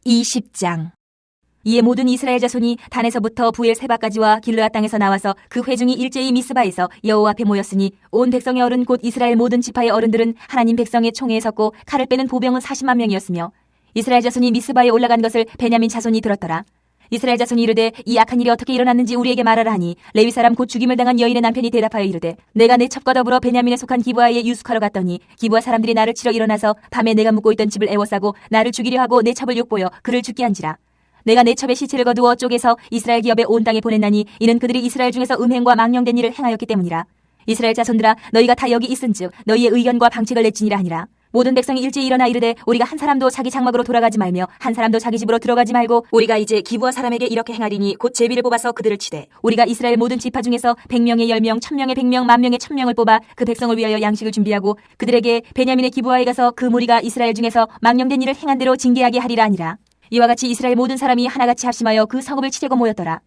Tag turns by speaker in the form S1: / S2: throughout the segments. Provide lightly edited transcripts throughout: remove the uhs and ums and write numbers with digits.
S1: 20장. 이에 모든 이스라엘 자손이 단에서부터 부엘세바까지와 길르앗 땅에서 나와서 그 회중이 일제히 미스바에서 여호와 앞에 모였으니 온 백성의 어른 곧 이스라엘 모든 지파의 어른들은 하나님 백성의 총회에 섰고 칼을 빼는 보병은 40만 명이었으며 이스라엘 자손이 미스바에 올라간 것을 베냐민 자손이 들었더라. 이스라엘 자손이 이르되 이 악한 일이 어떻게 일어났는지 우리에게 말하라 하니 레위 사람 곧 죽임을 당한 여인의 남편이 대답하여 이르되 내가 내 첩과 더불어 베냐민에 속한 기브아에 유숙하러 갔더니 기브아 사람들이 나를 치러 일어나서 밤에 내가 묵고 있던 집을 애워싸고 나를 죽이려 하고 내 첩을 욕보여 그를 죽게 한지라. 내가 내 첩의 시체를 거두어 쪼개서 이스라엘 기업에 온 땅에 보냈나니 이는 그들이 이스라엘 중에서 음행과 망령된 일을 행하였기 때문이라. 이스라엘 자손들아 너희가 다 여기 있은즉 너희의 의견과 방책을 내지니라 하니라. 모든 백성이 일제히 일어나 이르되 우리가 한 사람도 자기 장막으로 돌아가지 말며 한 사람도 자기 집으로 들어가지 말고 우리가 이제 기브아 사람에게 이렇게 행하리니 곧 제비를 뽑아서 그들을 치되 우리가 이스라엘 모든 지파 중에서 100명에 10명 1000명에 100명 10,000명에 1000명을 뽑아 그 백성을 위하여 양식을 준비하고 그들에게 베냐민의 기브아에 가서 그 무리가 이스라엘 중에서 망령된 일을 행한 대로 징계하게 하리라 아니라. 이와 같이 이스라엘 모든 사람이 하나같이 합심하여 그 성읍을 치려고 모였더라.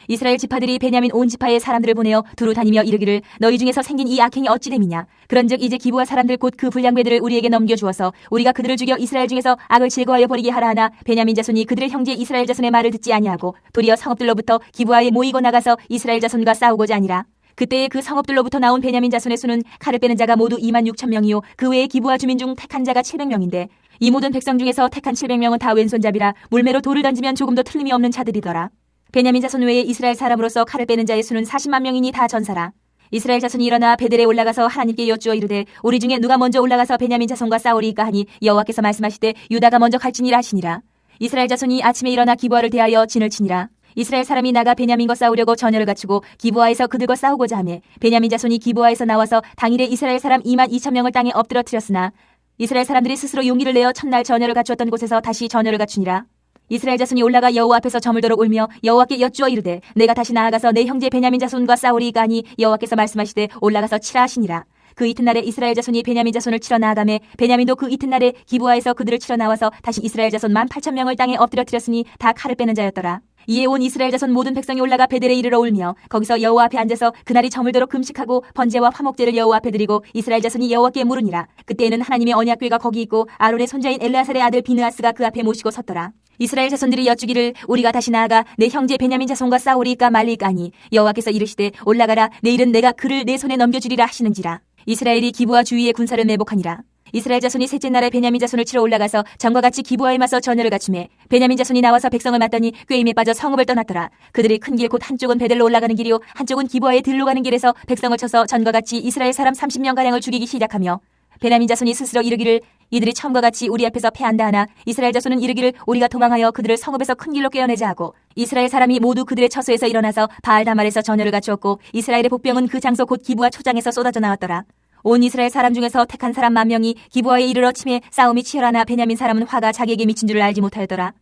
S1: 이스라엘 지파들이 베냐민 온 지파의 사람들을 보내어 두루 다니며 이르기를 너희 중에서 생긴 이 악행이 어찌 됨이냐. 그런즉 이제 기브아 사람들 곧 그 불량배들을 우리에게 넘겨주어서 우리가 그들을 죽여 이스라엘 중에서 악을 제거하여 버리게 하라 하나 베냐민 자손이 그들의 형제 이스라엘 자손의 말을 듣지 아니하고 도리어 성읍들로부터 기브아에 모이고 나가서 이스라엘 자손과 싸우고자 아니라. 그때에 그 성읍들로부터 나온 베냐민 자손의 수는 칼을 빼는 자가 모두 26,000명이요 그 외에 기브아 주민 중 택한 자가 700명인데 이 모든 백성 중에서 택한 700명은 다 왼손잡이라 물매로 돌을 던지면 조금도 틀림이 없는 자들이더라. 베냐민 자손 외에 이스라엘 사람으로서 칼을 빼는 자의 수는 40만 명이니 다 전사라. 이스라엘 자손이 일어나 베델에 올라가서 하나님께 여쭈어 이르되 우리 중에 누가 먼저 올라가서 베냐민 자손과 싸우리이까 하니 여호와께서 말씀하시되 유다가 먼저 갈지니라 하시니라. 이스라엘 자손이 아침에 일어나 기브아를 대하여 진을 치니라. 이스라엘 사람이 나가 베냐민과 싸우려고 전열을 갖추고 기브아에서 그들과 싸우고자 하매 베냐민 자손이 기브아에서 나와서 당일에 이스라엘 사람 22,000명을 땅에 엎드러뜨렸으나 이스라엘 사람들이 스스로 용기를 내어 첫날 전열을 갖추었던 곳에서 다시 전열을 갖추니라. 이스라엘 자손이 올라가 여호와 앞에서 저물도록 울며 여호와께 여쭈어 이르되 내가 다시 나아가서 내 형제 베냐민 자손과 싸우리이까 하니 여호와께서 말씀하시되 올라가서 치라 하시니라. 그 이튿날에 이스라엘 자손이 베냐민 자손을 치러 나아가매 베냐민도 그 이튿날에 기브아에서 그들을 치러 나와서 다시 이스라엘 자손 18,000명을 땅에 엎드러뜨렸으니 다 칼을 빼는 자였더라. 이에 온 이스라엘 자손 모든 백성이 올라가 베델에 이르러 울며 거기서 여호와 앞에 앉아서 그날이 저물도록 금식하고 번제와 화목제를 여호와 앞에 드리고 이스라엘 자손이 여호와께 물으니라. 그때에는 하나님의 언약궤가 거기 있고 아론의 손자인 엘르아살의 아들 비느하스가 그 앞에 모시고 섰더라. 이스라엘 자손들이 여쭈기를 우리가 다시 나아가 내 형제 베냐민 자손과 싸우리까 말리까 하니 여호와께서 이르시되 올라가라 내일은 내가 그를 내 손에 넘겨주리라 하시는지라. 이스라엘이 기브아 주위에 군사를 매복하니라. 이스라엘 자손이 셋째 날에 베냐민 자손을 치러 올라가서 전과 같이 기브아에 맞서 전열을 갖추매 베냐민 자손이 나와서 백성을 맞더니 꾀임에 빠져 성읍을 떠났더라. 그들이 큰 길 곧 한쪽은 베델로 올라가는 길이요 한쪽은 기브아에 들로 가는 길에서 백성을 쳐서 전과 같이 이스라엘 사람 30명가량을 죽이기 시작하며 베냐민 자손이 스스로 이르기를 이들이 처음과 같이 우리 앞에서 패한다 하나 이스라엘 자손은 이르기를 우리가 도망하여 그들을 성읍에서 큰 길로 꿰어내자 하고 이스라엘 사람이 모두 그들의 처소에서 일어나서 바알다말에서 전열을 갖추었고 이스라엘의 복병은 그 장소 곧 기브아 초장에서 쏟아져 나왔더라. 온 이스라엘 사람 중에서 택한 사람 10,000명이 기브아에 이르러 침에 싸움이 치열하나 베냐민 사람은 화가 자기에게 미친 줄을 알지 못하였더라.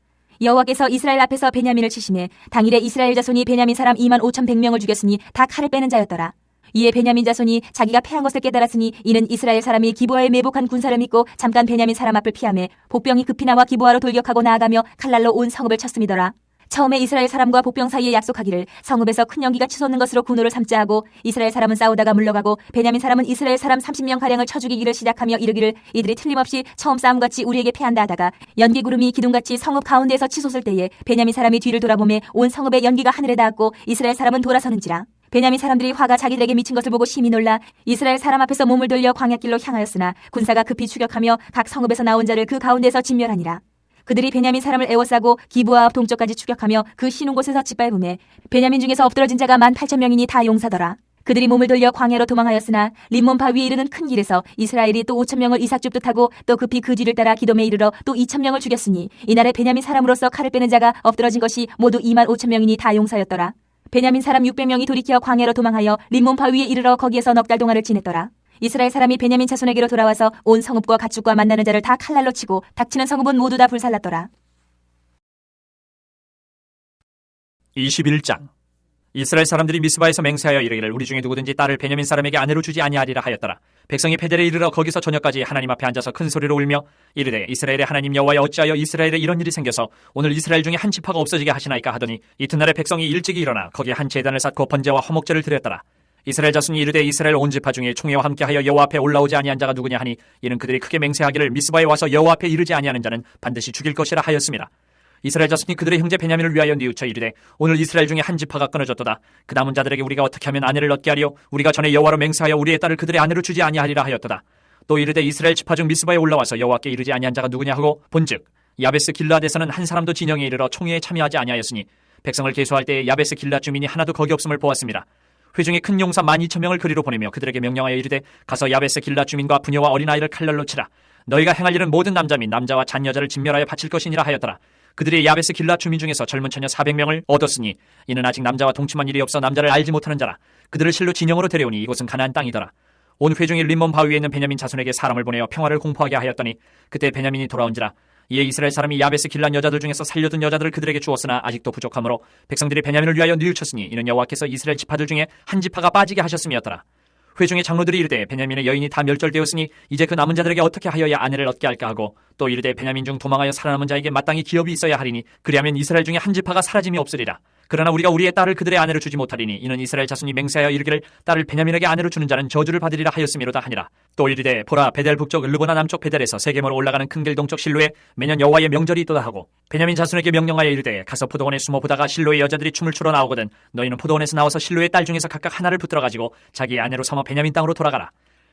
S1: 여호와께서 이스라엘 앞에서 베냐민을 치심에 당일에 이스라엘 자손이 베냐민 사람 25,100명을 죽였으니 다 칼을 빼는 자였더라. 이에 베냐민 자손이 자기가 패한 것을 깨달았으니 이는 이스라엘 사람이 기브아에 매복한 군사를 믿고 잠깐 베냐민 사람 앞을 피하매 복병이 급히 나와 기브아로 돌격하고 나아가며 칼날로 온 성읍을 쳤음이더라. 처음에 이스라엘 사람과 복병 사이에 약속하기를 성읍에서 큰 연기가 치솟는 것으로 군호를 삼자 하고 이스라엘 사람은 싸우다가 물러가고 베냐민 사람은 이스라엘 사람 30명가량을 쳐 죽이기를 시작하며 이르기를 이들이 틀림없이 처음 싸움같이 우리에게 패한다 하다가 연기 구름이 기둥같이 성읍 가운데에서 치솟을 때에 베냐민 사람이 뒤를 돌아보매 온 성읍의 연기가 하늘에 닿았고 이스라엘 사람은 돌아서는지라. 베냐민 사람들이 화가 자기들에게 미친 것을 보고 심히 놀라 이스라엘 사람 앞에서 몸을 돌려 광야길로 향하였으나 군사가 급히 추격하며 각 성읍에서 나온 자를 그 가운데서 진멸하니라. 그들이 베냐민 사람을 에워싸고 기브아 앞 동쪽까지 추격하며 그 쉬는 곳에서 짓밟음에 베냐민 중에서 엎드러진 자가 18,000명이니 다 용사더라. 그들이 몸을 돌려 광야로 도망하였으나 림몬 바위에 이르는 큰 길에서 이스라엘이 또 5,000명을 이삭 줍듯 하고 또 급히 그 뒤를 따라 기돔에 이르러 또 2,000명을 죽였으니 이날에 베냐민 사람으로서 칼을 빼는 자가 엎드러진 것이 모두 25,000명이니 다 용사였더라. 베냐민 사람 600명이 돌이켜 광야로 도망하여 림몬 바위에 이르러 거기에서 넉 달 동안을 지냈더라. 이스라엘 사람이 베냐민 자손에게로 돌아와서 온 성읍과 가축과 만나는 자를 다 칼날로 치고 닥치는 성읍은 모두 다 불살랐더라.
S2: 21장. 이스라엘 사람들이 미스바에서 맹세하여 이르기를 우리 중에 누구든지 딸을 베냐민 사람에게 아내로 주지 아니하리라 하였더라. 백성이 베델에 이르러 거기서 저녁까지 하나님 앞에 앉아서 큰 소리로 울며 이르되 이스라엘의 하나님 여호와여 어찌하여 이스라엘에 이런 일이 생겨서 오늘 이스라엘 중에 한 지파가 없어지게 하시나이까 하더니 이튿날에 백성이 일찍이 일어나 거기에 한 제단을 쌓고 번제와 화목제를 드렸더라. 이스라엘 자손이 이르되 이스라엘 온 지파 중에 총회와 함께하여 여호와 앞에 올라오지 아니한 자가 누구냐 하니 이는 그들이 크게 맹세하기를 미스바에 와서 여호와 앞에 이르지 아니하는 자는 반드시 죽일 것이라 하였습니다. 이스라엘 자손이 그들의 형제 베냐민을 위하여 뉘우쳐 이르되 오늘 이스라엘 중에 한 지파가 끊어졌도다. 그 남은 자들에게 우리가 어떻게 하면 아내를 얻게 하리요? 우리가 전에 여호와로 맹세하여 우리의 딸을 그들의 아내로 주지 아니하리라 하였도다. 또 이르되 이스라엘 지파 중 미스바에 올라와서 여호와께 이르지 아니한 자가 누구냐 하고 본즉 야베스 길르앗에서는 한 사람도 진영에 이르러 총회에 참여하지 아니하였으니 백성을 계수할 때에 야베스 길르앗 주민이 하나도 거기 없음을 보았습니다. 회중이 큰 용사 12,000명을 그리로 보내며 그들에게 명령하여 이르되 가서 야베스 길르앗 주민과 부녀와 어린아이를 칼날로 치라. 너희가 행할 일은 모든 남자 및 남자와 잔 여자를 진멸하여 바칠 것이니라 하였더라. 그들이 야베스 길르앗 주민 중에서 젊은 처녀 400명을 얻었으니 이는 아직 남자와 동침한 일이 없어 남자를 알지 못하는 자라. 그들을 실로 진영으로 데려오니 이곳은 가나안 땅이더라. 온 회중이 림몬 바위에 있는 베냐민 자손에게 사람을 보내어 평화를 공포하게 하였더니 그때 베냐민이 돌아온지라. 이에 이스라엘 사람이 야베스 길르앗 여자들 중에서 살려둔 여자들을 그들에게 주었으나 아직도 부족하므로 백성들이 베냐민을 위하여 뉘우쳤으니 이는 여호와께서 이스라엘 지파들 중에 한 지파가 빠지게 하셨음이었더라. 회중의 장로들이 이르되 베냐민의 여인이 다 멸절되었으니 이제 그 남은 자들에게 어떻게 하여야 아내를 얻게 할까 하고 또 이르되 베냐민 중 도망하여 살아남은 자에게 마땅히 기업이 있어야 하리니 그리하면 이스라엘 중에 한 지파가 사라짐이 없으리라. 그러나 우리가 우리의 딸을 그들의 아내로 주지 못하리니 이는 이스라엘 자손이 맹세하여 이르기를 딸을 베냐민에게 아내로 주는 자는 저주를 받으리라 하였음이로다 하니라. 또 이르되 보라 베델 북쪽 르보나 남쪽 베델에서 세겜으로 올라가는 큰 길 동쪽 실로에 매년 여호와의 명절이 있도다 하고 베냐민 자손에게 명령하여 이르되 가서 포도원에 숨어 보다가 실로의 여자들이 춤을 추러 나오거든 너희는 포도원에서 나와서 실로의 딸 중에서 각각 하나를 붙들어 가지고 자기의 아내로 삼아 베냐민 땅으로 돌아가라.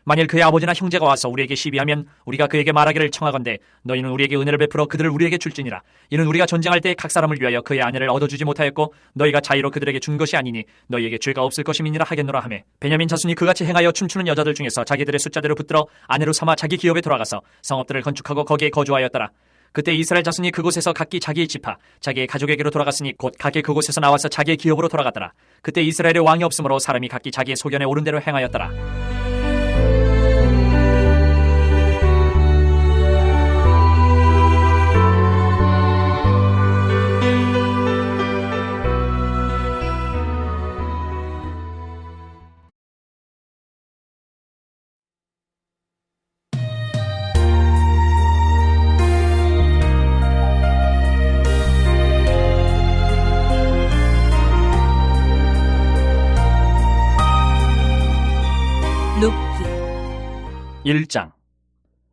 S2: 만일 그의 아버지나 형제가 와서 우리에게 시비하면 우리가 그에게 말하기를 청하건대 너희는 우리에게 은혜를 베풀어 그들을 우리에게 줄지니라. 이는 우리가 전쟁할 때 각 사람을 위하여 그의 아내를 얻어주지 못하였고 너희가 자의로 그들에게 준 것이 아니니 너희에게 죄가 없을 것임이니라 하겠노라 하매 베냐민 자손이 그같이 행하여 춤추는 여자들 중에서 자기들의 숫자대로 붙들어 아내로 삼아 자기 기업에 돌아가서 성읍들을 건축하고 거기에 거주하였더라. 그때 이스라엘 자손이 그곳에서 각기 자기의 지파 자기의 가족에게로 돌아갔으니 곧 각기 그곳에서 나와서 자기의 기업으로 돌아갔더라. 그때 이스라엘의 왕이 없으므로 사람이 각기 자기의 소견에 오른 대로 행하였더라.
S1: 룻기
S2: 1장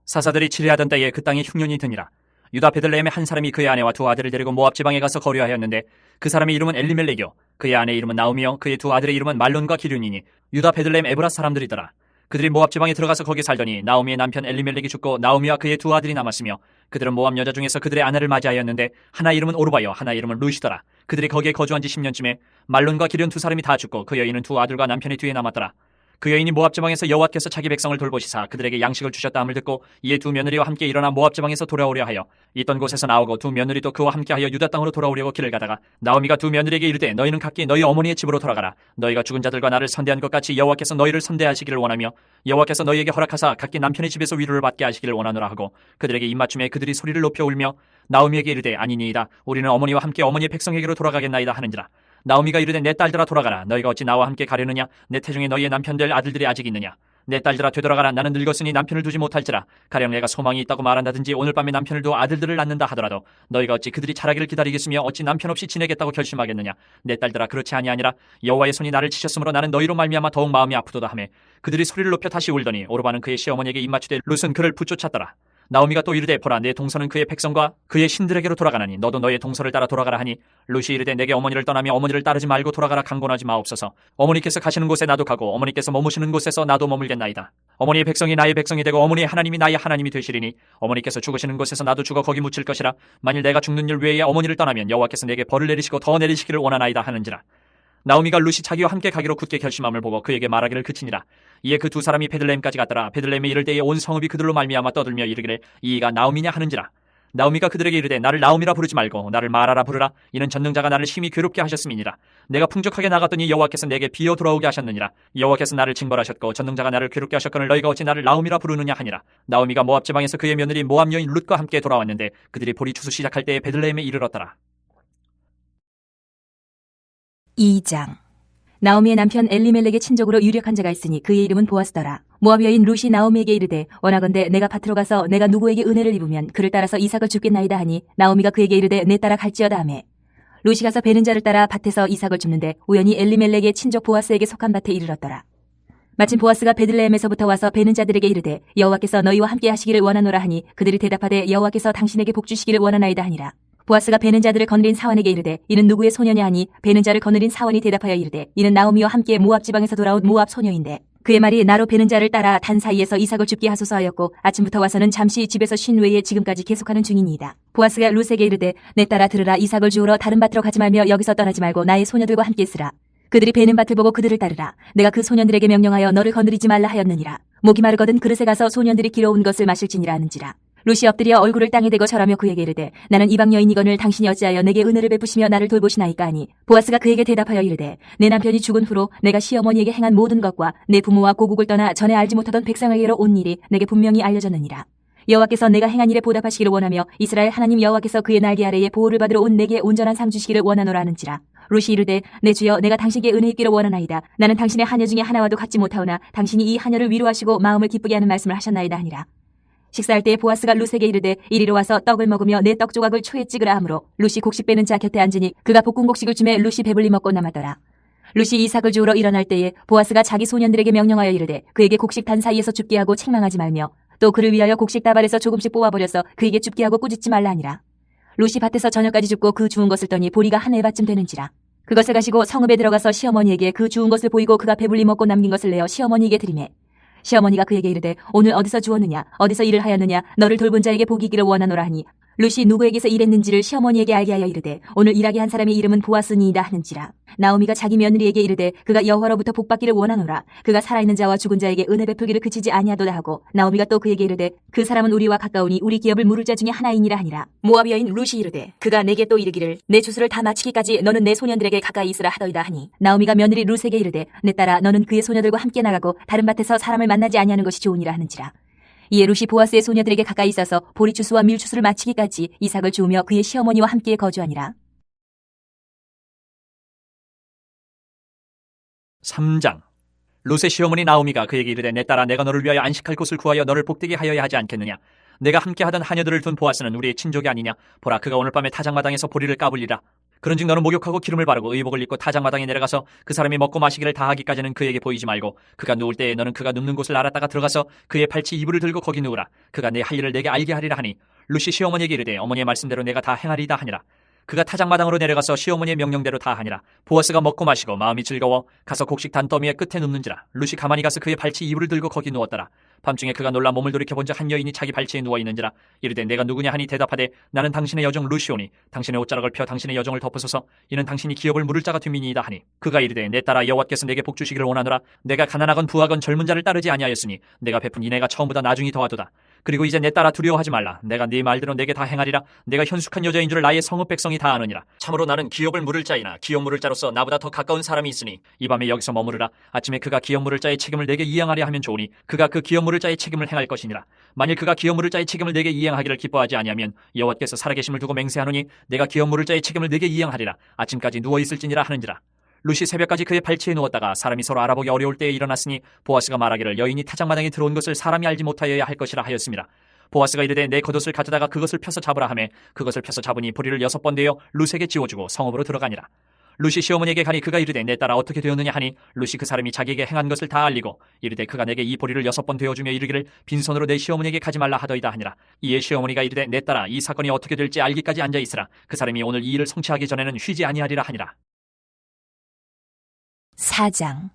S2: 사사들이 치리하던 때에 그 땅에 흉년이 드니라. 유다 베들레헴의 한 사람이 그의 아내와 두 아들을 데리고 모압 지방에 가서 거류하였는데 그 사람의 이름은 엘리멜렉이요 그의 아내의 이름은 나오미요 그의 두 아들의 이름은 말론과 기륜이니 유다 베들레헴 에브라 사람들이더라. 그들이 모압 지방에 들어가서 거기 살더니 나오미의 남편 엘리멜렉이 죽고 나오미와 그의 두 아들이 남았으며 그들은 모압 여자 중에서 그들의 아내를 맞이하였는데 하나 이름은 오르바요 하나 이름은 루시더라. 그들이 거기에 거주한 지 10년쯤에 말론과 기륜 두 사람이 다 죽고 그 여인은 두 아들과 남편의 뒤에 남았더라. 그 여인이 모압 지방에서 여호와께서 자기 백성을 돌보시사 그들에게 양식을 주셨다 함을 듣고 이에 두 며느리와 함께 일어나 모압 지방에서 돌아오려 하여 있던 곳에서 나오고 두 며느리도 그와 함께하여 유다 땅으로 돌아오려고 길을 가다가 나오미가 두 며느리에게 이르되 너희는 각기 너희 어머니의 집으로 돌아가라. 너희가 죽은 자들과 나를 선대한 것 같이 여호와께서 너희를 선대하시기를 원하며 여호와께서 너희에게 허락하사 각기 남편의 집에서 위로를 받게 하시기를 원하노라 하고 그들에게 입맞춤에 그들이 소리를 높여 울며 나오미에게 이르되 아니니이다. 우리는 어머니와 함께 어머니의 백성에게로 돌아가겠나이다 하는지라. 나오미가 이르되 내 딸들아 돌아가라. 너희가 어찌 나와 함께 가려느냐? 내 태중에 너희의 남편들 아들들이 아직 있느냐? 내 딸들아 되돌아가라. 나는 늙었으니 남편을 두지 못할지라. 가령 내가 소망이 있다고 말한다든지 오늘 밤에 남편을 두어 아들들을 낳는다 하더라도 너희가 어찌 그들이 자라기를 기다리겠으며 어찌 남편 없이 지내겠다고 결심하겠느냐? 내 딸들아 그렇지 아니하니라. 여호와의 손이 나를 치셨으므로 나는 너희로 말미암아 더욱 마음이 아프도다 하매 그들이 소리를 높여 다시 울더니 오르바는 그의 시어머니에게 입맞추되 룻은 그를 붙쫓았더라. 나오미가 또 이르되 보라 내 동서는 그의 백성과 그의 신들에게로 돌아가나니 너도 너의 동서를 따라 돌아가라 하니 룻이 이르되 내게 어머니를 떠나며 어머니를 따르지 말고 돌아가라 강권하지 마옵소서. 어머니께서 가시는 곳에 나도 가고 어머니께서 머무시는 곳에서 나도 머물겠나이다. 어머니의 백성이 나의 백성이 되고 어머니의 하나님이 나의 하나님이 되시리니 어머니께서 죽으시는 곳에서 나도 죽어 거기 묻힐 것이라. 만일 내가 죽는 일 외에 어머니를 떠나면 여호와께서 내게 벌을 내리시고 더 내리시기를 원하나이다 하는지라. 나오미가 룻이 자기와 함께 가기로 굳게 결심함을 보고 그에게 말하기를 그치니라. 이에 그 두 사람이 베들레헴까지 갔더라. 베들레헴에 이를 때에 온 성읍이 그들로 말미암아 떠들며 이르기를 이가 나오미냐 하는지라. 나오미가 그들에게 이르되 나를 나오미라 부르지 말고 나를 마라라 부르라. 이는 전능자가 나를 심히 괴롭게 하셨음이니라. 내가 풍족하게 나갔더니 여호와께서 내게 비어 돌아오게 하셨느니라. 여호와께서 나를 징벌하셨고 전능자가 나를 괴롭게 하셨거늘 너희가 어찌 나를 나오미라 부르느냐 하니라. 나오미가 모압 지방에서 그의 며느리 모압 여인 룻과 함께 돌아왔는데 그들이 보리 추수 시작할 때에 베들레헴에 이르렀더라.
S1: 2장 나오미의 남편 엘리멜렉의 친족으로 유력한 자가 있으니 그의 이름은 보아스더라. 모압 여인 룻이 나오미에게 이르되 원하건대 내가 밭으로 가서 내가 누구에게 은혜를 입으면 그를 따라서 이삭을 줍겠나이다 하니 나오미가 그에게 이르되 내 따라 갈지어다 하매 룻이 가서 베는 자를 따라 밭에서 이삭을 줍는데 우연히 엘리멜렉의 친족 보아스에게 속한 밭에 이르렀더라. 마침 보아스가 베들레헴에서부터 와서 베는 자들에게 이르되 여호와께서 너희와 함께 하시기를 원하노라 하니 그들이 대답하되 여호와께서 당신에게 복 주시기를 원하나이다 하니라. 보아스가 베는 자들을 거느린 사원에게 이르되 이는 누구의 소녀냐 하니 베는 자를 거느린 사원이 대답하여 이르되 이는 나오미와 함께 모압 지방에서 돌아온 모압 소녀인데 그의 말이 나로 베는 자를 따라 단 사이에서 이삭을 죽게 하소서 하였고 아침부터 와서는 잠시 집에서 쉰 외에 지금까지 계속하는 중이니이다. 보아스가 룻에게 이르되 내 딸아 들으라. 이삭을 주우러 다른 밭으로 가지 말며 여기서 떠나지 말고 나의 소녀들과 함께 있으라. 그들이 베는 밭을 보고 그들을 따르라. 내가 그 소년들에게 명령하여 너를 거느리지 말라 하였느니라. 목이 마르거든 그릇에 가서 소년들이 길어온 것을 마실지니라 하는지라. 룻이 엎드려 얼굴을 땅에 대고 절하며 그에게 이르되 나는 이방 여인이거늘 당신이 어찌하여 내게 은혜를 베푸시며 나를 돌보시나이까 하니 보아스가 그에게 대답하여 이르되 내 남편이 죽은 후로 내가 시어머니에게 행한 모든 것과 내 부모와 고국을 떠나 전에 알지 못하던 백성에게로 온 일이 내게 분명히 알려졌느니라. 여호와께서 내가 행한 일에 보답하시기를 원하며 이스라엘 하나님 여호와께서 그의 날개 아래에 보호를 받으러 온 내게 온전한 상 주시기를 원하노라 하는지라. 룻이 이르되 내 주여 내가 당신께 은혜 있기를 원하나이다. 나는 당신의 하녀 중에 하나와도 같지 못하오나 당신이 이 하녀를 위로하시고 마음을 기쁘게 하는 말씀을 하셨나이다 하니라. 식사할 때 보아스가 룻에게 이르되 이리로 와서 떡을 먹으며 내 떡 조각을 초에 찍으라 하므로 룻이 곡식 빼는 자 곁에 앉으니 그가 볶은 곡식을 주매 룻이 배불리 먹고 남았더라. 룻이 이삭을 주우러 일어날 때에 보아스가 자기 소년들에게 명령하여 이르되 그에게 곡식 단 사이에서 줍게 하고 책망하지 말며 또 그를 위하여 곡식 다발에서 조금씩 뽑아버려서 그에게 줍게 하고 꾸짖지 말라 하니라. 룻이 밭에서 저녁까지 줍고 그 주운 것을 떠니 보리가 한 에바쯤 되는지라. 그것을 가지고 성읍에 들어가서 시어머니에게 그 주운 것을 보이고 그가 배불리 먹고 남긴 것을 내어 시어머니에게 드리매 시어머니가 그에게 이르되 오늘 어디서 주었느냐 어디서 일을 하였느냐 너를 돌본 자에게 복이 있기를 원하노라 하니 룻이 누구에게서 일했는지를 시어머니에게 알게 하여 이르되 오늘 일하게 한 사람의 이름은 보아스니이다 하는지라. 나오미가 자기 며느리에게 이르되 그가 여호와로부터 복받기를 원하노라. 그가 살아있는 자와 죽은 자에게 은혜 베풀기를 그치지 아니하도다 하고 나오미가 또 그에게 이르되 그 사람은 우리와 가까우니 우리 기업을 물을 자 중에 하나이니라 하니라. 모압 여인 룻이 이르되 그가 내게 또 이르기를 내 주수를 다 마치기까지 너는 내 소년들에게 가까이 있으라 하더이다 하니 나오미가 며느리 룻에게 이르되 내 딸아 너는 그의 소녀들과 함께 나가고 다른 밭에서 사람을 만나지 아니하는 것이 좋으니라 하는지라. 이에 룻이 보아스의 소녀들에게 가까이 있어서 보리추수와 밀추수를 마치기까지 이삭을 주우며 그의 시어머니와 함께 거주하니라.
S2: 3장. 룻의 시어머니 나오미가 그에게 이르되 내 딸아 내가 너를 위하여 안식할 곳을 구하여 너를 복되게 하여야 하지 않겠느냐. 내가 함께 하던 하녀들을 둔 보아스는 우리의 친족이 아니냐. 보라 그가 오늘 밤에 타작마당에서 보리를 까불리라. 그런즉 너는 목욕하고 기름을 바르고 의복을 입고 타작마당에 내려가서 그 사람이 먹고 마시기를 다 하기까지는 그에게 보이지 말고 그가 누울 때에 너는 그가 눕는 곳을 알았다가 들어가서 그의 발치 이불을 들고 거기 누우라. 그가 내 할 일을 내게 알게 하리라 하니 룻이 시어머니에게 이르되 어머니의 말씀대로 내가 다 행하리이다 하니라. 그가 타작마당으로 내려가서 시어머니의 명령대로 다 하니라. 보아스가 먹고 마시고 마음이 즐거워 가서 곡식 단더미의 끝에 눕는지라. 룻이 가만히 가서 그의 발치 이불을 들고 거기 누웠더라. 밤중에 그가 놀라 몸을 돌이켜본즉 한 여인이 자기 발치에 누워있는지라. 이르되 내가 누구냐 하니 대답하되 나는 당신의 여종 룻이오니 당신의 옷자락을 펴 당신의 여종을 덮으소서. 이는 당신이 기업을 물을 자가 됨이니이다 하니 그가 이르되 내 딸아 여호와께서 내게 복 주시기를 원하노라. 내가 가난하건 부하건 젊은 자를 따르지 아니하였으니 내가 베푼 이내가 처음보다 나중이 더하도다. 그리고 이제 내 딸아 두려워하지 말라. 내가 네 말대로 내게 다 행하리라. 내가 현숙한 여자인 줄 나의 성읍 백성이 다 아느니라. 참으로 나는 기업을 물을 자이나 기업 물을 자로서 나보다 더 가까운 사람이 있으니 이 밤에 여기서 머무르라. 아침에 그가 기업 물을 자의 책임을 내게 이행하려 하면 좋으니 그가 그 기업 물을 자의 책임을 행할 것이니라. 만일 그가 기업 물을 자의 책임을 내게 이행하기를 기뻐하지 아니하면 여호와께서 살아계심을 두고 맹세하노니 내가 기업 물을 자의 책임을 내게 이행하리라. 아침까지 누워 있을지니라 하는지라. 룻이 새벽까지 그의 발치에 누웠다가 사람이 서로 알아보기 어려울 때에 일어났으니 보아스가 말하기를 여인이 타작마당에 들어온 것을 사람이 알지 못하여야 할 것이라 하였습니다. 보아스가 이르되 내 겉옷을 가져다가 그것을 펴서 잡으라 하매 그것을 펴서 잡으니 보리를 6번 대어 룻에게 지워주고 성읍으로 들어가니라. 룻이 시어머니에게 가니 그가 이르되 내 딸아 어떻게 되었느냐 하니 룻이 그 사람이 자기에게 행한 것을 다 알리고 이르되 그가 내게 이 보리를 6번 되어주며 이르기를 빈손으로 내 시어머니에게 가지 말라 하더이다 하니라. 이에 시어머니가 이르되 내 딸아 이 사건이 어떻게 될지 알기까지 앉아있으라. 그 사람이 오늘 이 일을 성취하기 전에는 쉬지 아니하리라 하니라.
S1: 4장.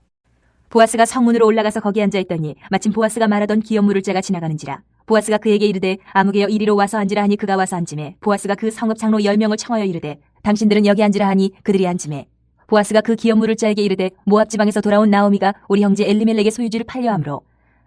S1: 보아스가 성문으로 올라가서 거기 앉아있더니 마침 보아스가 말하던 기업 물을 자가 지나가는지라. 보아스가 그에게 이르되 아무개여 이리로 와서 앉으라 하니 그가 와서 앉으매 보아스가 그 성읍 장로 10명을 청하여 이르되 당신들은 여기 앉으라 하니 그들이 앉으매 보아스가 그 기업 물을 자에게 이르되 모압 지방에서 돌아온 나오미가 우리 형제 엘리멜렉의 소유지를 팔려 함으로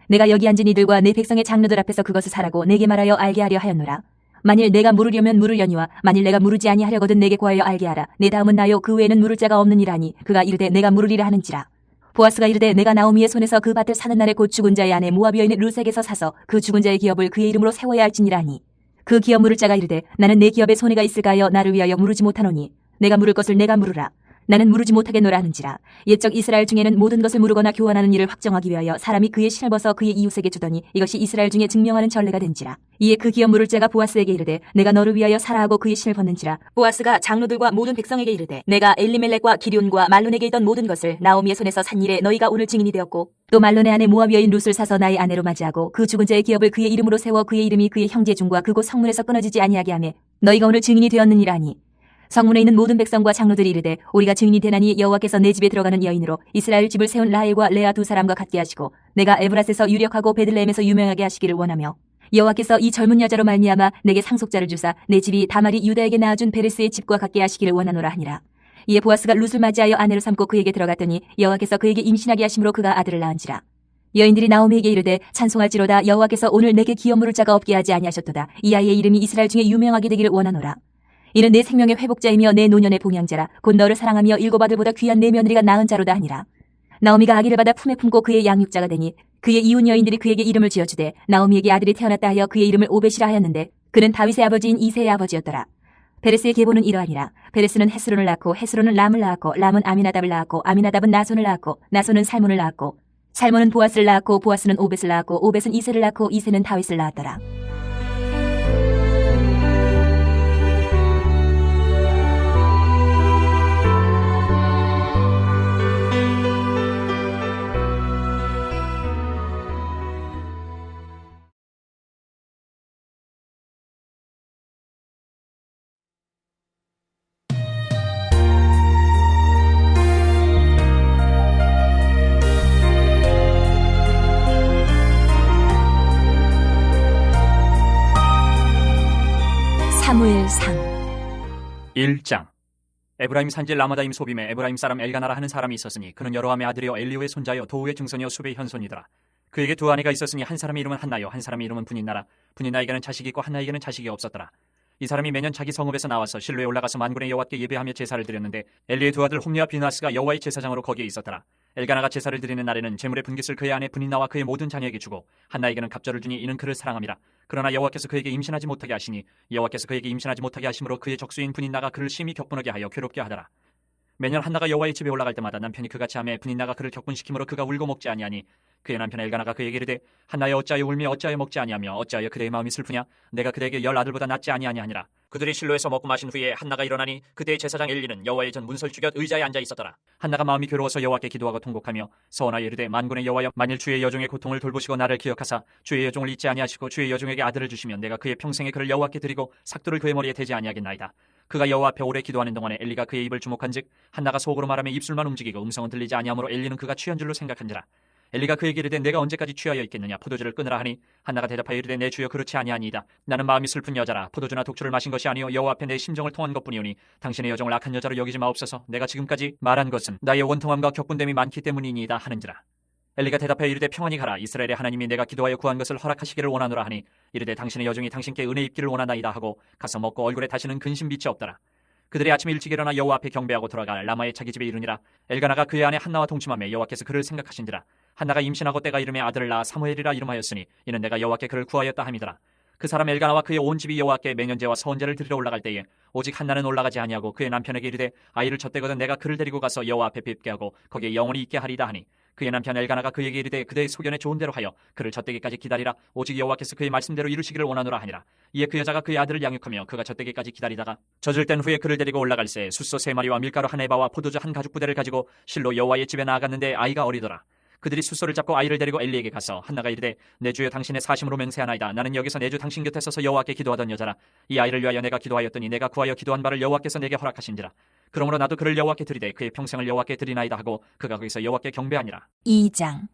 S1: 내가 여기 앉은 이들과 내 백성의 장로들 앞에서 그것을 사라고 내게 말하여 알게 하려 하였노라. 만일 내가 물으려면 물으려니와 만일 내가 물으지 아니하려거든 내게 구하여 알게 하라. 내 다음은 나요 그 외에는 물을 자가 없느니라 하니 그가 이르되 내가 물으리라 하는지라. 보아스가 이르되 내가 나오미의 손에서 그 밭을 사는 날에 곧 죽은 자의 아내 모압 여인 룻에게서 사서 그 죽은 자의 기업을 그의 이름으로 세워야 할지니라 하니 그 기업 물을 자가 이르되 나는 내 기업에 손해가 있을까 하여 나를 위하여 물으지 못하노니 내가 물을 것을 내가 물으라. 나는 무르지 못하겠노라 하는지라. 옛적 이스라엘 중에는 모든 것을 무르거나 교환하는 일을 확정하기 위하여 사람이 그의 신을 벗어 그의 이웃에게 주더니 이것이 이스라엘 중에 증명하는 전례가 된지라. 이에 그 기업 물을 자가 보아스에게 이르되 내가 너를 위하여 사라하고 그의 신을 벗는지라. 보아스가 장로들과 모든 백성에게 이르되 내가 엘리멜렉과 기럨과 말론에게 있던 모든 것을 나오미의 손에서 산 일에 너희가 오늘 증인이 되었고 또 말론의 아내 모압 여인 룻을 사서 나의 아내로 맞이하고 그 죽은 자의 기업을 그의 이름으로 세워 그의 이름이 그의 형제 중과 그곳 성문에서 끊어지지 아니하게 하며 너희가 오늘 증인이 되었느니라 하니 성문에 있는 모든 백성과 장로들이 이르되 우리가 증인이 되나니 여호와께서 내 집에 들어가는 여인으로 이스라엘 집을 세운 라헬과 레아 두 사람과 같게 하시고 내가 에브라스에서 유력하고 베들레헴에서 유명하게 하시기를 원하며 여호와께서 이 젊은 여자로 말미암아 내게 상속자를 주사 내 집이 다말이 유다에게 낳아준 베레스의 집과 같게 하시기를 원하노라 하니라. 이에 보아스가 룻을 맞이하여 아내로 삼고 그에게 들어갔더니 여호와께서 그에게 임신하게 하심으로 그가 아들을 낳은지라. 여인들이 나오미에게 이르되 찬송할지로다 여호와께서 오늘 내게 기업 물을 자가 없게 하지 아니하셨도다. 이 아이의 이름이 이스라엘 중에 유명하게 되기를 원하노라. 이는 내 생명의 회복자이며 내 노년의 봉양자라. 곧 너를 사랑하며 일곱 아들보다 귀한 내 며느리가 낳은 자로다 하니라. 나오미가 아기를 받아 품에 품고 그의 양육자가 되니 그의 이웃 여인들이 그에게 이름을 지어주되 나오미에게 아들이 태어났다 하여 그의 이름을 오벳이라 하였는데 그는 다윗의 아버지인 이새의 아버지였더라. 베레스의 계보는 이러하니라. 베레스는 헤스론을 낳고 헤스론은 람을 낳았고 람은 아미나답을 낳았고 아미나답은 나손을 낳았고 나손은 살몬을 낳았고 살몬은 보아스를 낳았고 보아스는 오벳을 낳았고 오벳은 이새를 낳고 이새는 다윗을 낳았더라. 사무엘상
S2: 1장. 에브라임 산지 라마다임 소빔에 에브라임 사람 엘가나라 하는 사람이 있었으니 그는 여로함의 아들이요 엘리후의 손자요 도우의 증손이요 수베의 현손이더라. 그에게 두 아내가 있었으니 한 사람의 이름은 한나요 한 사람의 이름은 분인나라. 분인나에게는 자식이 있고 한나에게는 자식이 없었더라. 이 사람이 매년 자기 성읍에서 나와서 실로에 올라가서 만군의 여호와께 예배하며 제사를 드렸는데 엘리의 두 아들 홈리와 비나스가 여호와의 제사장으로 거기에 있었더라. 엘가나가 제사를 드리는 날에는 제물의 분깃을 그의 아내 분인나와 그의 모든 자녀에게 주고 한나에게는 갑절을 주니 이는 그를 사랑함이라. 그러나 여호와께서 그에게 임신하지 못하게 하시니 여호와께서 그에게 임신하지 못하게 하심으로 그의 적수인 분인나가 그를 심히 격분하게 하여 괴롭게 하더라. 매년 한나가 여호와의 집에 올라갈 때마다 남편이 그같이 하매 분인나가 그를 격분시키므로 그가 울고 먹지 아니하니 그의 남편 엘가나가 그에게 이르되 한나여 어찌하여 울며 어찌하여 먹지 아니하며 어찌하여 그대의 마음이 슬프냐 내가 그대에게 10 아들보다 낫지 아니하니 하니라. 그들이 실로에서 먹고 마신 후에 한나가 일어나니 그때의 제사장 엘리는 여호와의 전 문설 주곁 의자에 앉아 있었더라. 한나가 마음이 괴로워서 여호와께 기도하고 통곡하며 서원하여 이르되 만군의 여호와여 만일 주의 여종의 고통을 돌보시고 나를 기억하사 주의 여종을 잊지 아니하시고 주의 여종에게 아들을 주시면 내가 그의 평생에 그를 여호와께 드리고 삭도를 그의 머리에 대지 아니하겠나이다. 그가 여호와 앞에 오래 기도하는 동안에 엘리가 그의 입을 주목한즉 한나가 속으로 말하며 입술만 움직이고 음성은 들리지 아니하므로 엘리는 그가 취한 줄로 생각한지라. 엘리가 그에게 이르되 내가 언제까지 취하여 있겠느냐 포도주를 끊으라 하니 한나가 대답하여 이르되 내 주여 그렇지 아니하니이다. 나는 마음이 슬픈 여자라 포도주나 독주를 마신 것이 아니요 여호와 앞에 내 심정을 통한 것뿐이오니 당신의 여종을 악한 여자로 여기지 마옵소서. 내가 지금까지 말한 것은 나의 원통함과 격분됨이 많기 때문이니이다 하는지라. 엘리가 대답하여 이르되 평안히 가라. 이스라엘의 하나님이 내가 기도하여 구한 것을 허락하시기를 원하노라 하니 이르되 당신의 여종이 당신께 은혜 입기를 원하나이다 하고 가서 먹고 얼굴에 다시는 근심 빛이 없더라. 그들이 아침 일찍 일어나 여호와 앞에 경배하고 돌아가 라마의 자기 집에 이르니라. 엘가나가 그의 아내 한나와 동침하며 여호와께서 그를 생각하신지라. 한나가 임신하고 때가 이름에 아들을 낳아 사무엘이라 이름하였으니 이는 내가 여호와께 그를 구하였다 함이더라. 그 사람 엘가나와 그의 온 집이 여호와께 매년제와 서원제를 드리러 올라갈 때에 오직 한나는 올라가지 아니하고 그의 남편에게 이르되 아이를 젖대거든 내가 그를 데리고 가서 여호와 앞에 뵙게 하고 거기에 영원히 있게 하리다 하니 그의 남편 엘가나가 그에게 이르되 그대의 소견에 좋은 대로 하여 그를 젖대기까지 기다리라. 오직 여호와께서 그의 말씀대로 이루시기를 원하노라 하니라. 이에 그 여자가 그의 아들을 양육하며 그가 젖대기까지 기다리다가 젖을 땐 후에 그를 데리고 올라갈새 숫소 3마리와 밀가루 한 에바와 포도주 한 가죽 부대를 가지고 실로 여호와의 집에 나아갔는데 아이가 어리더라. 그들이 숫소를 잡고 아이를 데리고 엘리에게 가서 한나가 이르되 내 주여 당신의 사심으로 맹세하나이다. 나는 여기서 내 주 당신 곁에 서서 여호와께 기도하던 여자라. 이 아이를 위하여 내가 기도하였더니 내가 구하여 기도한 바를 여호와께서 내게 허락하신지라. 그러므로 나도 그를 여호와께 드리되 그의 평생을 여호와께 드리나이다 하고 그가 거기서 여호와께 경배하니라.
S1: 2장.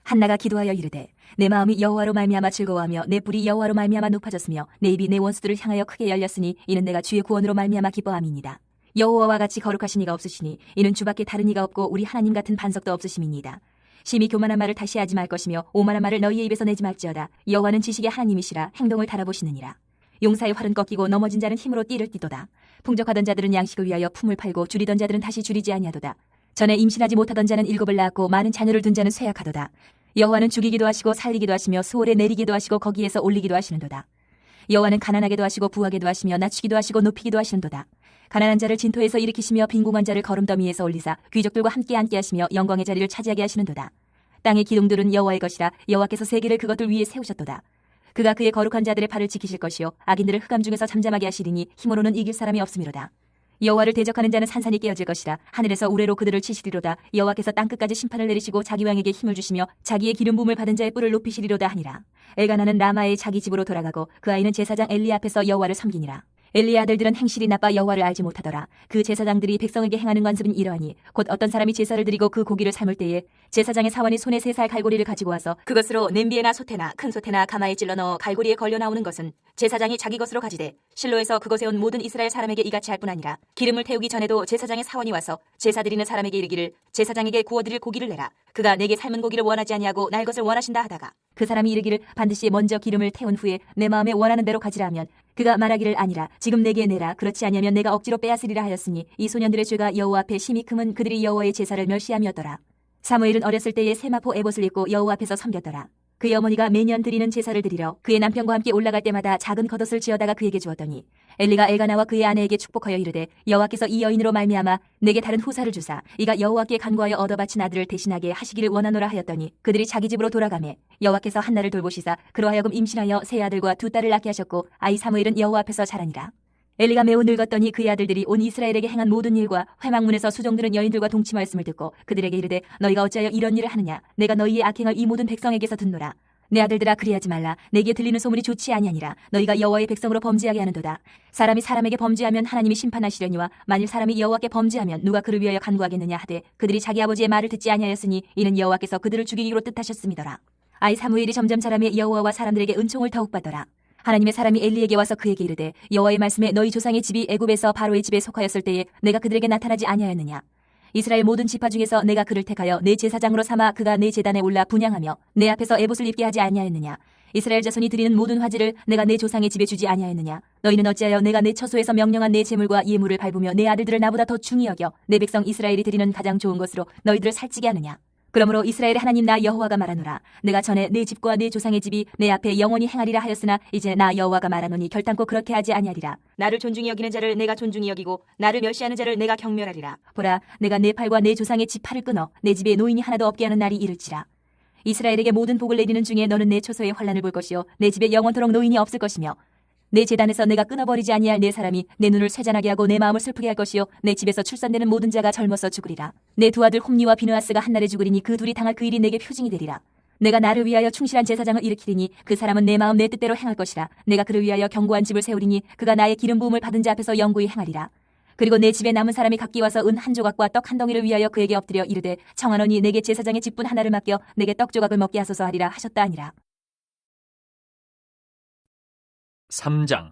S1: 한나가 기도하여 이르되 내 마음이 여호와로 말미암아 즐거워하며 내 뿔이 여호와로 말미암아 높아졌으며 내 입이 내 원수들을 향하여 크게 열렸으니 이는 내가 주의 구원으로 말미암아 기뻐함이니이다. 여호와와 같이 거룩하신 이가 없으시니 이는 주밖에 다른 이가 없고 우리 하나님 같은 반석도 없으심이니이다. 심히 교만한 말을 다시 하지 말 것이며 오만한 말을 너희의 입에서 내지 말지어다. 여호와는 지식의 하나님이시라 행동을 달아보시느니라. 용사의 활은 꺾이고 넘어진 자는 힘으로 띠를 띠도다. 풍족하던 자들은 양식을 위하여 품을 팔고 줄이던 자들은 다시 줄이지 아니하도다. 전에 임신하지 못하던 자는 7을 낳았고 많은 자녀를 둔 자는 쇠약하도다. 여호와는 죽이기도 하시고 살리기도 하시며 수월에 내리기도 하시고 거기에서 올리기도 하시는도다. 여호와는 가난하게도 하시고 부하게도 하시며 낮추기도 하시고 높이기도 하시는도다. 가난한 자를 진토에서 일으키시며 빈궁한 자를 거름더미에서 올리사 귀족들과 함께 앉게 하시며 영광의 자리를 차지하게 하시는도다. 땅의 기둥들은 여호와의 것이라 여호와께서 세계를 그것들 위에 세우셨도다. 그가 그의 거룩한 자들의 팔을 지키실 것이요 악인들을 흑암 중에서 잠잠하게 하시리니 힘으로는 이길 사람이 없음이로다. 여호와를 대적하는 자는 산산이 깨어질 것이라 하늘에서 우레로 그들을 치시리로다. 여호와께서 땅끝까지 심판을 내리시고 자기 왕에게 힘을 주시며 자기의 기름 부음을 받은 자의 뿔을 높이시리로다 하니라. 엘가나는 라마의 자기 집으로 돌아가고 그 아이는 제사장 엘리 앞에서 여호와를 섬기니라. 엘리의 아들들은 행실이 나빠 여호와를 알지 못하더라. 그 제사장들이 백성에게 행하는 관습은 이러하니 곧 어떤 사람이 제사를 드리고 그 고기를 삶을 때에 제사장의 사원이 손에 3살 갈고리를 가지고 와서 그것으로 냄비에나 솥에나 큰 솥에나 가마에 찔러 넣어 갈고리에 걸려 나오는 것은 제사장이 자기 것으로 가지되 실로에서 그곳에 온 모든 이스라엘 사람에게 이같이 할 뿐 아니라 기름을 태우기 전에도 제사장의 사원이 와서 제사 드리는 사람에게 이르기를 제사장에게 구워드릴 고기를 내라. 그가 내게 삶은 고기를 원하지 아니하고 날 것을 원하신다 하다가 그 사람이 이르기를 반드시 먼저 기름을 태운 후에 내 마음에 원하는 대로 가지라 하면 그가 말하기를 아니라 지금 내게 내라. 그렇지 아니하면 내가 억지로 빼앗으리라 하였으니 이 소년들의 죄가 여호와 앞에 심히 크면 그들이 여호와의 제사를 멸시함이었더라. 사무엘은 어렸을 때에 세마포 에봇을 입고 여호와 앞에서 섬겼더라. 그의 어머니가 매년 드리는 제사를 드리러 그의 남편과 함께 올라갈 때마다 작은 겉옷을 지어다가 그에게 주었더니 엘리가 엘가나와 그의 아내에게 축복하여 이르되 여호와께서 이 여인으로 말미암아 내게 다른 후사를 주사 이가 여호와께 간구하여 얻어 바친 아들을 대신하게 하시기를 원하노라 하였더니 그들이 자기 집으로 돌아가매 여호와께서 한나를 돌보시사 그로하여금 임신하여 세 아들과 2딸을 낳게 하셨고 아이 사무엘은 여호와 앞에서 자라니라. 엘리가 매우 늙었더니 그의 아들들이 온 이스라엘에게 행한 모든 일과 회막문에서 수종드는 여인들과 동침하였음을 듣고 그들에게 이르되 너희가 어찌하여 이런 일을 하느냐. 내가 너희의 악행을 이 모든 백성에게서 듣노라. 내 아들들아 그리하지 말라. 내게 들리는 소문이 좋지 아니하니라. 너희가 여호와의 백성으로 범죄하게 하는도다. 사람이 사람에게 범죄하면 하나님이 심판하시려니와 만일 사람이 여호와께 범죄하면 누가 그를 위하여 간구하겠느냐 하되 그들이 자기 아버지의 말을 듣지 아니하였으니 이는 여호와께서 그들을 죽이기로 뜻하셨음이더라. 아이 사무엘이 점점 자라매 여호와와 사람들에게 은총을 더욱 받더라. 하나님의 사람이 엘리에게 와서 그에게 이르되 여호와의 말씀에 너희 조상의 집이 애굽에서 바로의 집에 속하였을 때에 내가 그들에게 나타나지 아니하였느냐. 이스라엘 모든 지파 중에서 내가 그를 택하여 내 제사장으로 삼아 그가 내 제단에 올라 분향하며 내 앞에서 에봇을 입게 하지 아니하였느냐. 이스라엘 자손이 드리는 모든 화제를 내가 내 조상의 집에 주지 아니하였느냐. 너희는 어찌하여 내가 내 처소에서 명령한 내 제물과 예물을 밟으며 내 아들들을 나보다 더 중히 여겨 내 백성 이스라엘이 드리는 가장 좋은 것으로 너희들을 살찌게 하느냐. 그러므로 이스라엘의 하나님 나 여호와가 말하노라. 내가 전에 내 집과 내 조상의 집이 내 앞에 영원히 행하리라 하였으나 이제 나 여호와가 말하노니 결단코 그렇게 하지 아니하리라. 나를 존중히 여기는 자를 내가 존중히 여기고 나를 멸시하는 자를 내가 경멸하리라. 보라, 내가 내 팔과 내 조상의 집 팔을 끊어 내 집에 노인이 하나도 없게 하는 날이 이를지라. 이스라엘에게 모든 복을 내리는 중에 너는 내 초소의 환난을 볼 것이요 내 집에 영원토록 노인이 없을 것이며 내 제단에서 내가 끊어버리지 아니할 내 사람이 내 눈을 쇠잔하게 하고 내 마음을 슬프게 할 것이요 내 집에서 출산되는 모든 자가 젊어서 죽으리라. 내 두 아들 홈니와 비느하스가 한날에 죽으리니 그 둘이 당할 그 일이 내게 표징이 되리라. 내가 나를 위하여 충실한 제사장을 일으키리니 그 사람은 내 마음 내 뜻대로 행할 것이라. 내가 그를 위하여 견고한 집을 세우리니 그가 나의 기름 부음을 받은 자 앞에서 영구히 행하리라. 그리고 내 집에 남은 사람이 각기 와서 은 한 조각과 떡 한 덩이를 위하여 그에게 엎드려 이르되 청하노니 내게 제사장의 직분 하나를 맡겨 내게 떡 조각을 먹게 하소서 하리라 하셨다 하니라.
S2: 3장.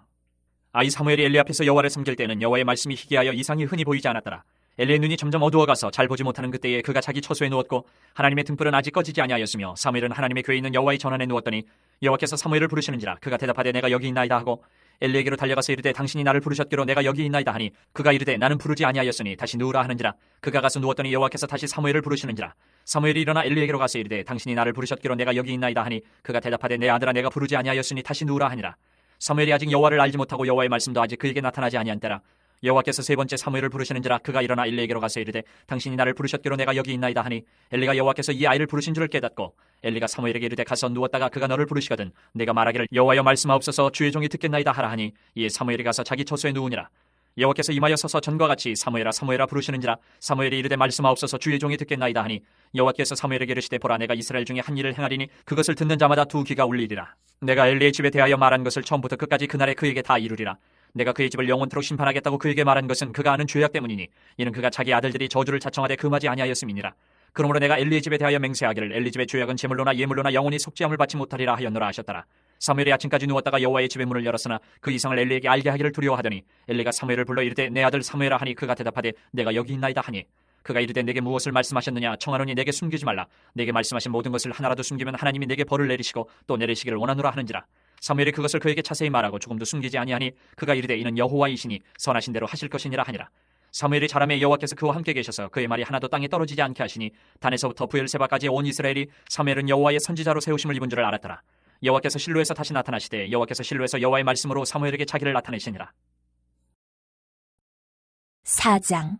S2: 아이 사무엘이 엘리 앞에서 여호와를 섬길 때는 여호와의 말씀이 희귀하여 이상이 흔히 보이지 않았더라. 엘리의 눈이 점점 어두워가서 잘 보지 못하는 그때에 그가 자기 처소에 누웠고 하나님의 등불은 아직 꺼지지 아니하였으며 사무엘은 하나님의 교회에 있는 여호와의 전환에 누웠더니 여호와께서 사무엘을 부르시는지라. 그가 대답하되 내가 여기 있나이다 하고 엘리에게로 달려가서 이르되 당신이 나를 부르셨기로 내가 여기 있나이다 하니 그가 이르되 나는 부르지 아니하였으니 다시 누우라 하는지라. 그가 가서 누웠더니 여호와께서 다시 사무엘을 부르시는지라. 사무엘이 일어나 엘리에게로 가서 이르되 당신이 나를 부르셨기로 내가 여기 있나이다 하니 그가 대답하되 내 아들아 내가 부르지 아니하였으니 다시 누우라 하니라. 사무엘이 아직 여호와를 알지 못하고 여호와의 말씀도 아직 그에게 나타나지 아니한 때라. 여호와께서 세 번째 사무엘을 부르시는지라. 그가 일어나 엘리에게로 가서 이르되 당신이 나를 부르셨기로 내가 여기 있나이다 하니 엘리가 여호와께서 이 아이를 부르신 줄을 깨닫고 엘리가 사무엘에게 이르되 가서 누웠다가 그가 너를 부르시거든 내가 말하기를 여호와여 말씀하옵소서 주의 종이 듣겠나이다 하라 하니 이에 사무엘이 가서 자기 처소에 누우니라. 여호와께서 임하여 서서 전과 같이 사무엘아 사무엘아 부르시는지라. 사무엘이 이르되 말씀하옵소서 주의 종이 듣겠나이다 하니 여호와께서 사무엘에게 이르시되 보라 내가 이스라엘 중에 한 일을 행하리니 그것을 듣는 자마다 두 귀가 울리리라. 내가 엘리의 집에 대하여 말한 것을 처음부터 끝까지 그날에 그에게 다 이루리라. 내가 그의 집을 영원토록 심판하겠다고 그에게 말한 것은 그가 아는 죄악 때문이니 이는 그가 자기 아들들이 저주를 자청하되 금하지 아니하였음이니라. 그러므로 내가 엘리의 집에 대하여 맹세하기를 엘리 집의 죄악은 제물로나 예물로나 영원히 속죄함을 받지 못하리라 하였노라 하셨더라. 사무엘이 아침까지 누웠다가 여호와의 집의 문을 열었으나 그 이상을 엘리에게 알게 하기를 두려워하더니 엘리가 사무엘을 불러 이르되 내 아들 사무엘아 하니 그가 대답하되 내가 여기 있나이다 하니 그가 이르되 내게 무엇을 말씀하셨느냐. 청하노니 내게 숨기지 말라. 내게 말씀하신 모든 것을 하나라도 숨기면 하나님이 내게 벌을 내리시고 또 내리시기를 원하노라 하는지라. 사무엘이 그것을 그에게 자세히 말하고 조금도 숨기지 아니하니 그가 이르되 이는 여호와이시니 선하신 대로 하실 것이니라 하니라. 사무엘이 자라매 여호와께서 그와 함께 계셔서 그의 말이 하나도 땅에 떨어지지 않게 하시니 단에서부터 부엘세바까지 온 이스라엘이 사무엘은 여호와의 선지자로 세우심을 입은 줄을 알았더라. 여호와께서 실로에서 다시 나타나시되 여호와께서 실로에서 여호와의 말씀으로 사무엘에게 자기를 나타내시니라.
S1: 4장.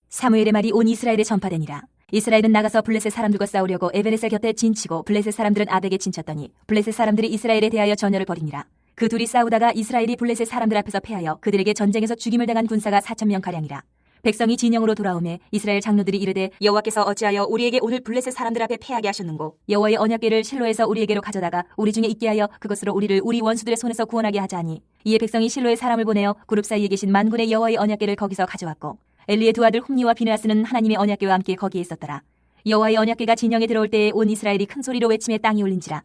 S1: 사무엘의 말이 온 이스라엘에 전파되니라. 이스라엘은 나가서 블레셋 사람들과 싸우려고 에베네셀 곁에 진치고 블레셋 사람들은 아벡에 진쳤더니 블레셋 사람들이 이스라엘에 대하여 전열을 벌이니라. 그 둘이 싸우다가 이스라엘이 블레셋 사람들 앞에서 패하여 그들에게 전쟁에서 죽임을 당한 군사가 4,000명가량이라. 백성이 진영으로 돌아오매 이스라엘 장로들이 이르되 여호와께서 어찌하여 우리에게 오늘 블레셋 사람들 앞에 패하게 하셨는고 여호와의 언약궤를 실로에서 우리에게로 가져다가 우리 중에 있게 하여 그것으로 우리를 우리 원수들의 손에서 구원하게 하자니 이에 백성이 실로에 사람을 보내어 그룹 사이에 계신 만군의 여호와의 언약궤를 거기서 가져왔고 엘리의 두 아들 홈니와 비느하스는 하나님의 언약궤와 함께 거기에 있었더라. 여호와의 언약궤가 진영에 들어올 때에 온 이스라엘이 큰 소리로 외침에 땅이 울린지라.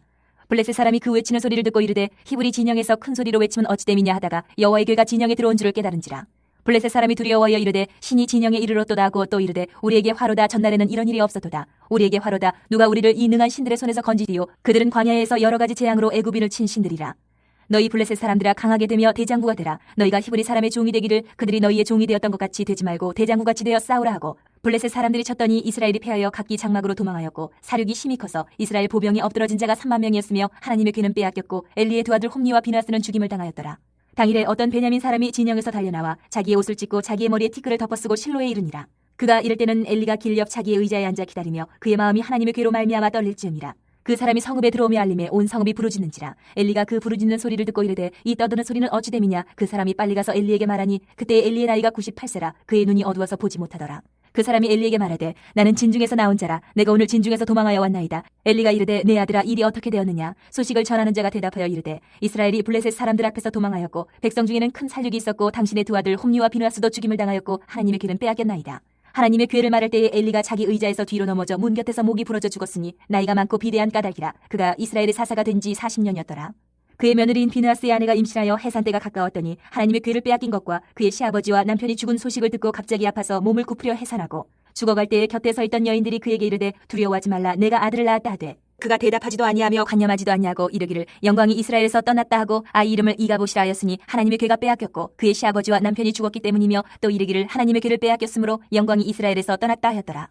S1: 블레셋 사람이 그 외치는 소리를 듣고 이르되 히브리 진영에서 큰 소리로 외치면 어찌 됨이냐 하다가 여호와의 궤가 진영에 들어온 줄을 깨달은지라. 블레셋 사람이 두려워하여 이르되 신이 진영에 이르렀도다 하고 또 이르되 우리에게 화로다. 전날에는 이런 일이 없었도다. 우리에게 화로다. 누가 우리를 이 능한 신들의 손에서 건지디요. 그들은 광야에서 여러 가지 재앙으로 애굽인을 친 신들이라. 너희 블레셋 사람들아 강하게 되며 대장구가 되라. 너희가 히브리 사람의 종이 되기를 그들이 너희의 종이 되었던 것 같이 되지 말고 대장구같이 되어 싸우라 하고 블레셋 사람들이 쳤더니 이스라엘이 패하여 각기 장막으로 도망하였고 사륙이 심히 커서 이스라엘 보병이 엎드러진 자가 3만 명이었으며 하나님의 궤는 빼앗겼고 엘리의 두 아들 홈니와 비느하스는 죽임을 당하였더라. 당일에 어떤 베냐민 사람이 진영에서 달려나와 자기의 옷을 찢고 자기의 머리에 티끌을 덮어쓰고 실로에 이르니라. 그가 이럴 때는 엘리가 길 옆 자기의 의자에 앉아 기다리며 그의 마음이 하나님의 궤로 말미암아 떨릴지음이라. 그 사람이 성읍에 들어오며 알림에 온 성읍이 부르짖는지라. 엘리가 그 부르짖는 소리를 듣고 이르되 이 떠드는 소리는 어찌 됨이냐. 그 사람이 빨리 가서 엘리에게 말하니 그때 엘리의 나이가 98세라. 그의 눈이 어두워서 보지 못하더라. 그 사람이 엘리에게 말하되 나는 진중에서 나온 자라. 내가 오늘 진중에서 도망하여 왔나이다. 엘리가 이르되 내 아들아 일이 어떻게 되었느냐. 소식을 전하는 자가 대답하여 이르되 이스라엘이 블레셋 사람들 앞에서 도망하였고 백성 중에는 큰 살육이 있었고 당신의 두 아들 홈니와 비느하스도 죽임을 당하였고 하나님의 궤는 빼앗겼나이다. 하나님의 궤를 말할 때에 엘리가 자기 의자에서 뒤로 넘어져 문 곁에서 목이 부러져 죽었으니 나이가 많고 비대한 까닭이라. 그가 이스라엘의 사사가 된 지 40년이었더라. 그의 며느리인 비느하스의 아내가 임신하여 해산 때가 가까웠더니 하나님의 궤를 빼앗긴 것과 그의 시아버지와 남편이 죽은 소식을 듣고 갑자기 아파서 몸을 굽으려 해산하고 죽어갈 때에 곁에 서 있던 여인들이 그에게 이르되 두려워하지 말라. 내가 아들을 낳았다 하되 그가 대답하지도 아니하며 관념하지도 아니하고 이르기를 영광이 이스라엘에서 떠났다 하고 아이 이름을 이가봇이라 하였으니 하나님의 궤가 빼앗겼고 그의 시아버지와 남편이 죽었기 때문이며 또 이르기를 하나님의 궤를 빼앗겼으므로 영광이 이스라엘에서 떠났다 하였더라.